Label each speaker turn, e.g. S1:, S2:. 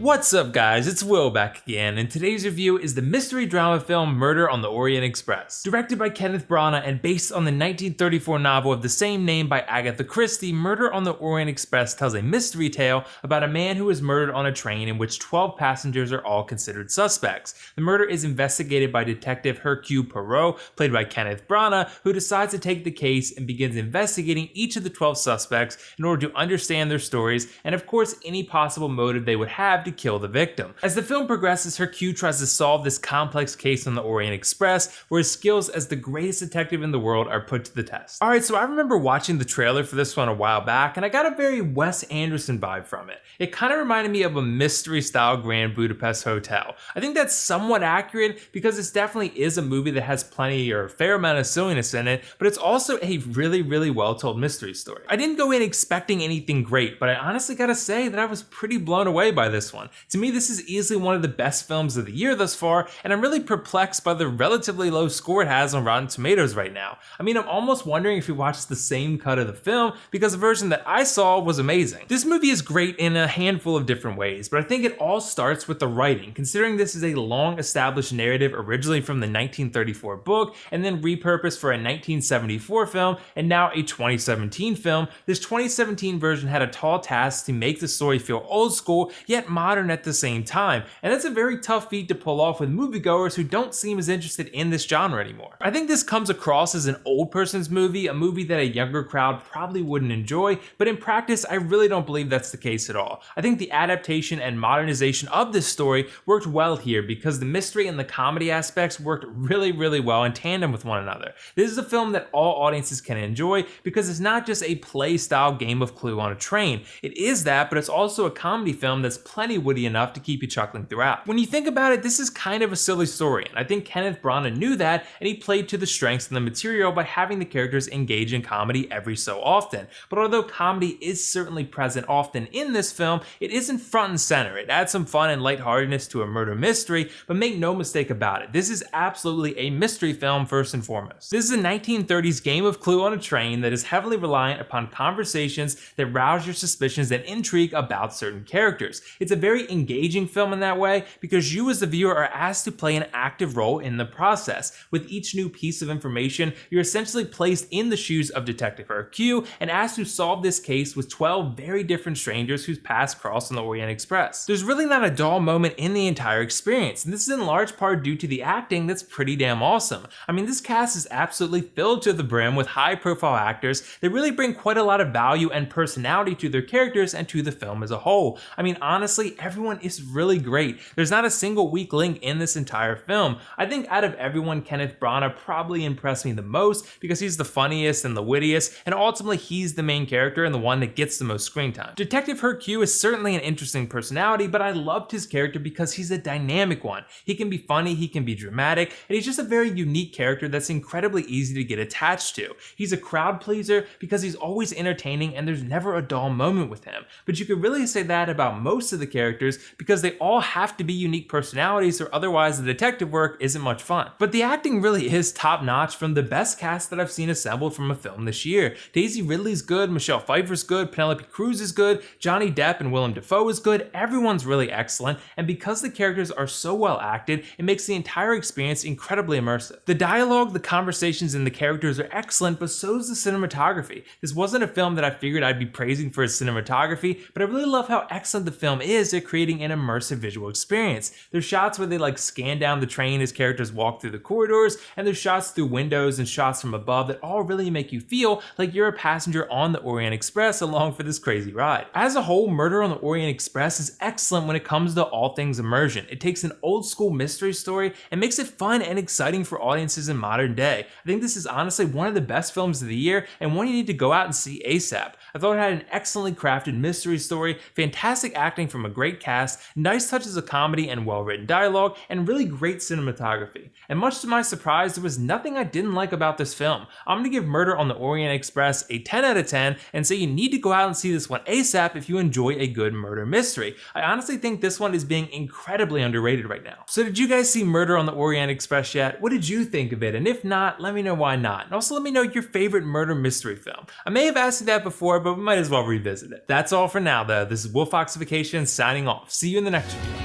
S1: What's up guys, it's Will back again, and today's review is the mystery drama film Murder on the Orient Express. Directed by Kenneth Branagh and based on the 1934 novel of the same name by Agatha Christie, Murder on the Orient Express tells a mystery tale about a man who was murdered on a train in which 12 passengers are all considered suspects. The murder is investigated by Detective Hercule Poirot, played by Kenneth Branagh, who decides to take the case and begins investigating each of the 12 suspects in order to understand their stories and of course any possible motive they would have to kill the victim. As the film progresses, Hercule tries to solve this complex case on the Orient Express, where his skills as the greatest detective in the world are put to the test. Alright, so I remember watching the trailer for this one a while back, and I got a very Wes Anderson vibe from it. It kind of reminded me of a mystery-style Grand Budapest Hotel. I think that's somewhat accurate because this definitely is a movie that has plenty or a fair amount of silliness in it, but it's also a really well-told mystery story. I didn't go in expecting anything great, but I honestly gotta say that I was pretty blown away by this one. To me, this is easily one of the best films of the year thus far, and I'm really perplexed by the relatively low score it has on Rotten Tomatoes right now. I mean, I'm almost wondering if we watched the same cut of the film, because the version that I saw was amazing. This movie is great in a handful of different ways, but I think it all starts with the writing, considering this is a long established narrative originally from the 1934 book, and then repurposed for a 1974 film, and now a 2017 film. This 2017 version had a tall task to make the story feel old school, yet modern at the same time, and that's a very tough feat to pull off with moviegoers who don't seem as interested in this genre anymore. I think this comes across as an old person's movie, a movie that a younger crowd probably wouldn't enjoy, but in practice I really don't believe that's the case at all. I think the adaptation and modernization of this story worked well here because the mystery and the comedy aspects worked really well in tandem with one another. This is a film that all audiences can enjoy because it's not just a play-style game of Clue on a train. It is that, but it's also a comedy film that's plenty witty enough to keep you chuckling throughout. When you think about it, this is kind of a silly story, and I think Kenneth Branagh knew that, and he played to the strengths in the material by having the characters engage in comedy every so often. But although comedy is certainly present often in this film, it isn't front and center. It adds some fun and lightheartedness to a murder mystery, but make no mistake about it, this is absolutely a mystery film first and foremost. This is a 1930s game of Clue on a train that is heavily reliant upon conversations that rouse your suspicions and intrigue about certain characters. It's a very engaging film in that way because you as the viewer are asked to play an active role in the process. With each new piece of information, you're essentially placed in the shoes of Detective Hercule and asked to solve this case with 12 very different strangers whose paths cross on the Orient Express. There's really not a dull moment in the entire experience, and this is in large part due to the acting that's pretty damn awesome. I mean, this cast is absolutely filled to the brim with high-profile actors that really bring quite a lot of value and personality to their characters and to the film as a whole. I mean, honestly, everyone is really great. There's not a single weak link in this entire film. I think out of everyone, Kenneth Branagh probably impressed me the most because he's the funniest and the wittiest, and ultimately he's the main character and the one that gets the most screen time. Detective Hercule is certainly an interesting personality, but I loved his character because he's a dynamic one. He can be funny, he can be dramatic, and he's just a very unique character that's incredibly easy to get attached to. He's a crowd pleaser because he's always entertaining and there's never a dull moment with him. But you could really say that about most of the characters because they all have to be unique personalities or otherwise the detective work isn't much fun. But the acting really is top notch from the best cast that I've seen assembled from a film this year. Daisy Ridley's good, Michelle Pfeiffer's good, Penelope Cruz is good, Johnny Depp and Willem Dafoe is good, everyone's really excellent, and because the characters are so well acted, it makes the entire experience incredibly immersive. The dialogue, the conversations, and the characters are excellent, but so is the cinematography. This wasn't a film that I figured I'd be praising for its cinematography, but I really love how excellent the film is at creating an immersive visual experience. There's shots where they scan down the train as characters walk through the corridors, and there's shots through windows and shots from above that all really make you feel like you're a passenger on the Orient Express along for this crazy ride. As a whole, Murder on the Orient Express is excellent when it comes to all things immersion. It takes an old school mystery story and makes it fun and exciting for audiences in modern day. I think this is honestly one of the best films of the year and one you need to go out and see ASAP. I thought it had an excellently crafted mystery story, fantastic acting from a great cast, nice touches of comedy and well-written dialogue, and really great cinematography. And much to my surprise, there was nothing I didn't like about this film. I'm gonna give Murder on the Orient Express a 10 out of 10 and say you need to go out and see this one ASAP if you enjoy a good murder mystery. I honestly think this one is being incredibly underrated right now. So did you guys see Murder on the Orient Express yet? What did you think of it? And if not, let me know why not. And also let me know your favorite murder mystery film. I may have asked you that before, but we might as well revisit it. That's all for now though. This is WillFoxification signing signing off. See you in the next video.